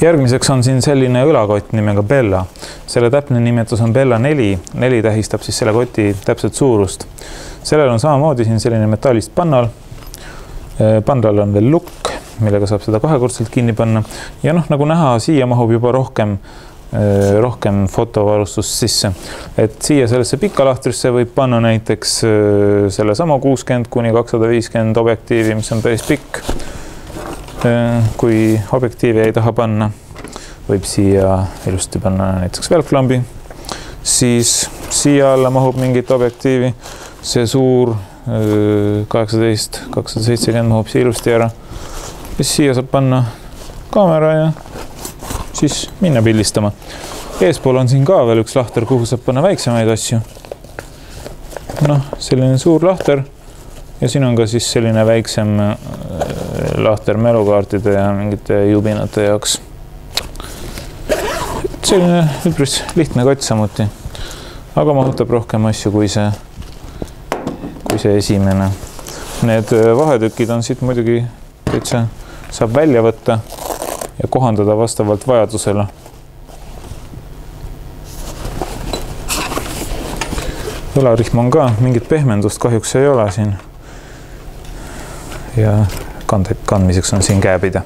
Järgmiseks on siin selline õlakott nimega Bella. Selle täpne nimetus on Bella 4. 4 tähistab siis selle koti täpset suurust. Sellel on samamoodi siin selline metallist pannal. Pannal on veel lukk, millega saab seda kahekordselt kinni panna. Ja nagu näha, siia mahub juba rohkem fotovarustust sisse. Et siia sellesse pikalahtrisse võib panna näiteks selle sama 60–250 objektiivi, mis on päris pikk. Kui objektiivi ei taha panna, võib siia ilusti panna näiteks välklambi, siis siia alla mahub mingit objektiivi. See suur 18-270 mahub siia ilusti ära. Ja siia saab panna kaamera ja siis minna pildistama. Eespool on siin ka veel üks lahter, kuhu saab panna väiksemaid asju. Selline suur lahter ja siin on ka siis selline väiksem lahter mälukaartide ja mingite jubinate jaoks. Selline üpris lihtne kott samuti, aga mahutab rohkem asju kui see esimene. Need vahetükid on siit muidugi täitsa saab välja võtta ja kohandada vastavalt vajadusele. Õlarihm on ka, mingit pehmendust kahjuks ei ole siin. Ja kandmiseks on siin käepide.